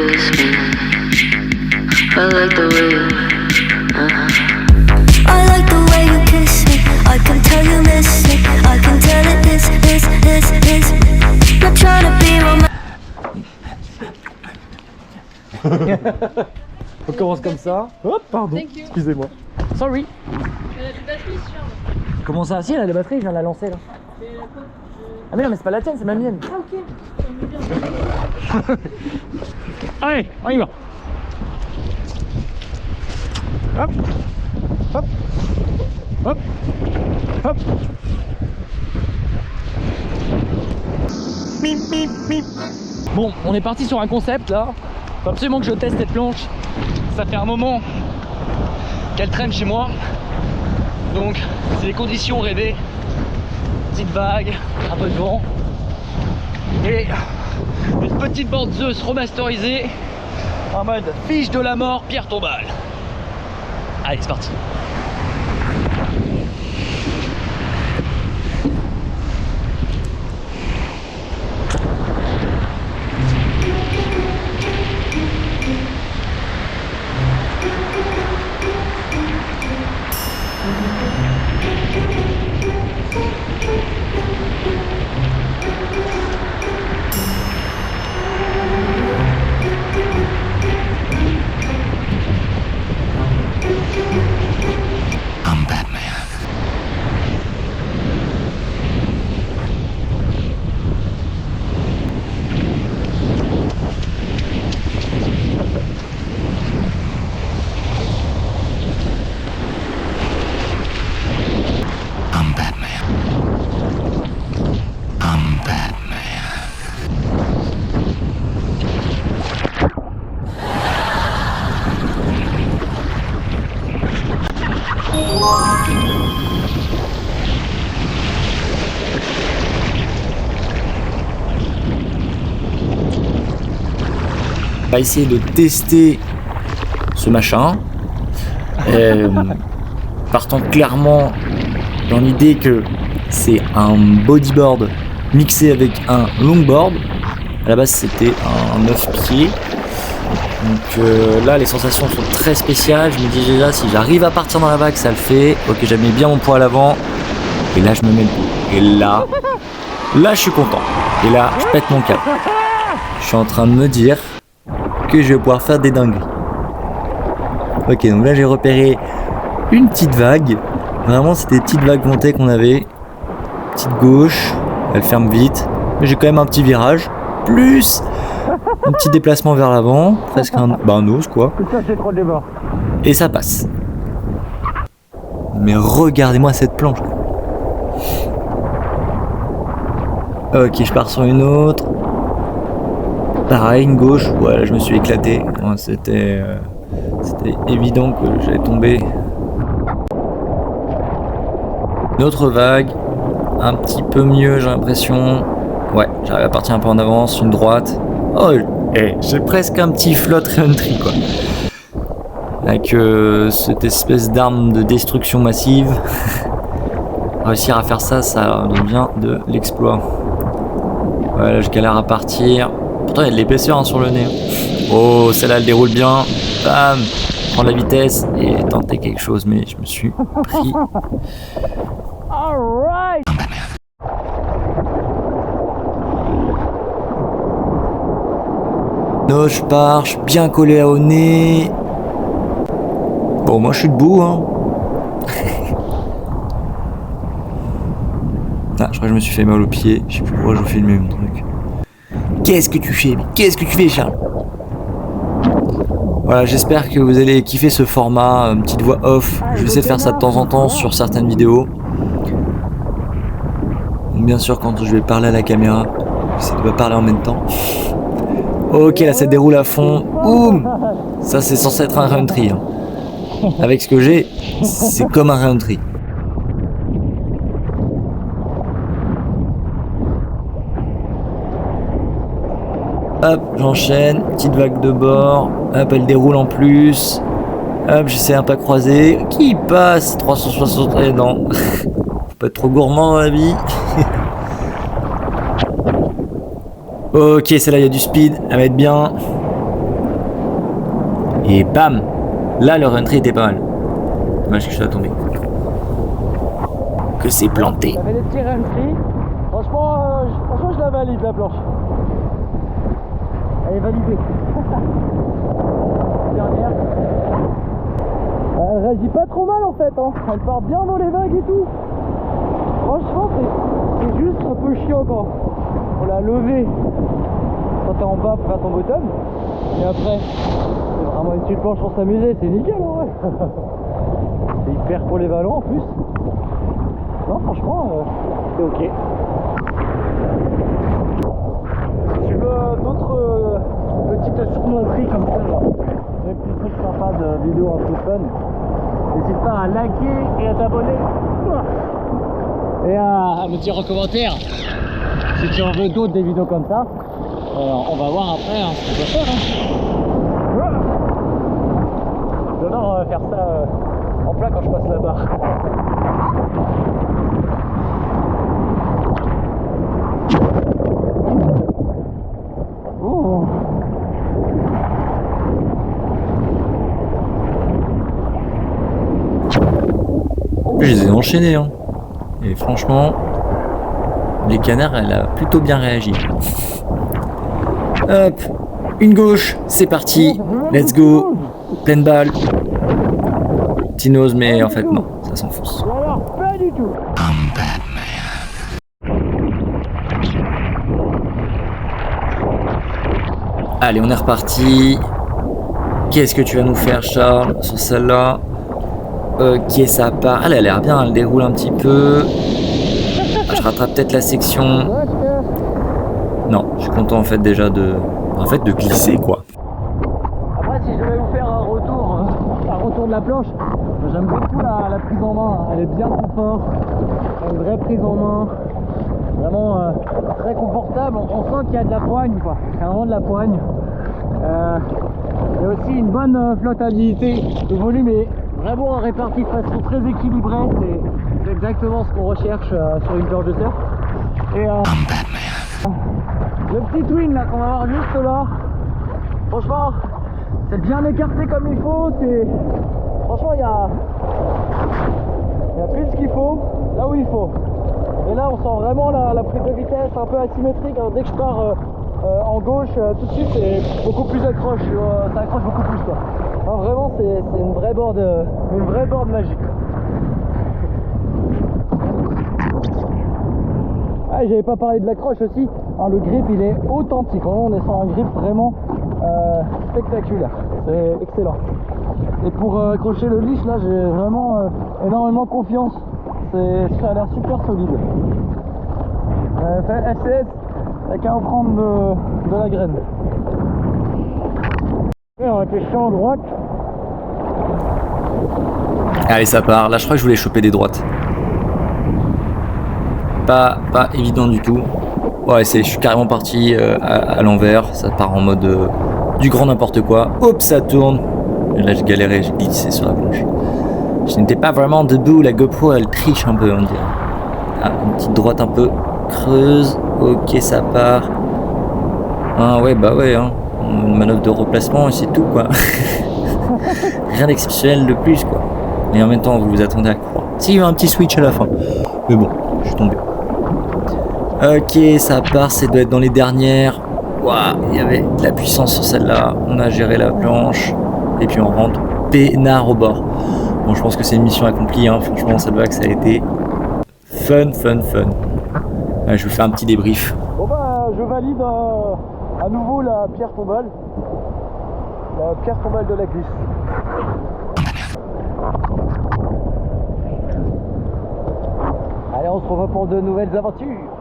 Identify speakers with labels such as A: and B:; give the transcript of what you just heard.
A: kiss me. I like the way you.
B: I like the way you kiss me. I can tell you miss me. I can tell it is. Not trying to be romantic.
C: On commence comme ça. Hop, pardon. Excusez-moi. Sorry.
D: Elle a des batteries sur.
C: Comment ça? Si, elle a des batteries, je viens de la lancer là. Ah mais non, mais c'est pas la tienne, c'est ma mienne.
D: Ah ok.
C: Allez, on y va. Hop, hop, hop, hop. Bon, on est parti sur un concept là. Faut absolument que je teste cette planche. Ça fait un moment qu'elle traîne chez moi. Donc, c'est les conditions rêvées. Petite vague, un peu de vent. Et une petite board Zeus remasterisée en mode fiche de la mort, pierre tombale. Allez, c'est parti. On va essayer de tester ce machin, partant clairement dans l'idée que c'est un bodyboard mixé avec un longboard. À la base c'était un 9 pieds, donc là les sensations sont très spéciales. Je me dis déjà si j'arrive à partir dans la vague ça le fait. Ok, j'ai mis bien mon poids à l'avant et là je me mets le coup et là je suis content et là je pète mon câble. Je suis en train de me dire que je vais pouvoir faire des dingueries. Ok, donc là j'ai repéré une petite vague. Vraiment c'était des petites vagues montées qu'on avait. Petite gauche, elle ferme vite. Mais j'ai quand même un petit virage. Plus un petit déplacement vers l'avant. Presque un os quoi. Et ça passe. Mais regardez-moi cette planche. Ok, je pars sur une autre. Pareil, une gauche, ouais, je me suis éclaté. Ouais, c'était évident que j'allais tomber. Une autre vague, un petit peu mieux, j'ai l'impression. Ouais, j'arrive à partir un peu en avance, une droite. Oh, j'ai presque un petit float re-entry quoi. Avec cette espèce d'arme de destruction massive. Réussir à faire ça, ça devient de l'exploit. Ouais, là je galère à partir. Pourtant il y a de l'épaisseur sur le nez. Oh, celle-là elle déroule bien. Bam, prendre la vitesse et tenter quelque chose, mais je me suis pris. Non, je pars, je suis bien collé au nez. Bon, moi je suis debout, hein. Ah, je crois que je me suis fait mal au pied. Je sais plus pourquoi je vous filme le même truc. Qu'est-ce que tu fais? Qu'est-ce que tu fais, Charles? Voilà, j'espère que vous allez kiffer ce format, petite voix off. Je vais essayer de faire ça de temps en temps sur certaines vidéos. Bien sûr, quand je vais parler à la caméra, j'essaie de pas parler en même temps. Ok, là ça déroule à fond. Oum! Ça c'est censé être un re-entry. Hein. Avec ce que j'ai, c'est comme un re-entry. Hop, j'enchaîne, petite vague de bord, hop, elle déroule en plus, hop, j'essaie un pas croisé, qui passe, 360, et non, faut pas être trop gourmand dans la vie. Ok, celle-là, il y a du speed, elle va être bien, Et bam! Là, le run-tree était pas mal. Dommage que je sois tombé. Que c'est planté.
E: Ça fait des petits run-tree. Franchement, je la valide la planche. Elle est validée. Dernière. Elle réagit pas trop mal en fait, hein. Elle part bien dans les vagues et tout. Franchement, c'est juste un peu chiant quand on l'a levé quand t'es en bas pour faire ton bottom. Et après, c'est vraiment une petite planche pour s'amuser, c'est nickel en vrai. C'est hyper polyvalent en plus. Non, franchement, c'est ok. Si tu veux d'autres petites surmonteries comme ça, des petits trucs sympas de vidéos un peu fun, n'hésite pas à liker et à t'abonner. Et à me dire en commentaire si tu en veux d'autres des vidéos comme ça. On va voir après ce qu'on peut faire. J'adore faire ça en plat quand je passe la barre. Oh.
C: Je les ai enchaînés, hein. Et franchement, les canards, elle a plutôt bien réagi. Hop, une gauche, c'est parti, let's go, pleine balle. Petit nose, mais en fait non, ça s'enfonce.
E: Alors, pas du tout.
C: Allez, on est reparti. Qu'est-ce que tu vas nous faire, Charles, sur celle-là? Ok, ça part. Elle a l'air bien, elle déroule un petit peu. Ah, je rattrape peut-être la section. Non, je suis content en fait déjà de glisser quoi.
E: Après, si je devais vous faire un retour de la planche, j'aime beaucoup la prise en main. Elle est bien confort. Elle a une vraie prise en main. Vraiment très confortable. On sent qu'il y a de la poigne quoi. Il y a vraiment de la poigne. Il y a aussi une bonne flottabilité. Le volume est vraiment réparti de façon très équilibrée. C'est exactement ce qu'on recherche sur une planche de surf. Et le petit twin là qu'on va voir juste là, franchement, c'est bien écarté comme il faut. Franchement, il y a pile ce qu'il faut, là où il faut. Et là, on sent vraiment la prise de vitesse un peu asymétrique. Alors, dès que je pars en gauche, tout de suite, c'est beaucoup plus accroche. Ça accroche beaucoup plus quoi. Alors, vraiment, c'est une vraie board magique. Ah, j'avais pas parlé de l'accroche aussi, hein, le grip il est authentique, on est sur un grip vraiment spectaculaire, c'est excellent. Et pour accrocher le leash là, j'ai vraiment énormément confiance, ça a l'air super solide. FCS, t'as qu'à en prendre de la graine. Et on va pêcher en droite.
C: Allez, ça part. Là, je crois que je voulais choper des droites. Pas évident du tout. Ouais, je suis carrément parti à l'envers. Ça part en mode du grand n'importe quoi. Hop, ça tourne. Et là, j'ai galéré, j'ai glissé sur la planche. Je n'étais pas vraiment debout. La GoPro, elle triche un peu, on dirait. Ah, une petite droite un peu creuse. Ok, ça part. Ah ouais, bah ouais, hein. Une manœuvre de replacement et c'est tout, quoi. Rien d'exceptionnel de plus, quoi. Et en même temps, vous vous attendez à quoi? Si, il y a un petit switch à la fin. Mais bon, je suis tombé. Ok, ça part, ça doit être dans les dernières. Waouh, il y avait de la puissance sur celle-là. On a géré la planche. Et puis on rentre peinard au bord. Bon, je pense que c'est une mission accomplie, hein. Franchement, ça doit que ça a été fun. Je vous fais un petit débrief.
E: Bon bah, je valide à nouveau la pierre tombale. La pierre tombale de la glisse. Allez, on se revoit pour de nouvelles aventures.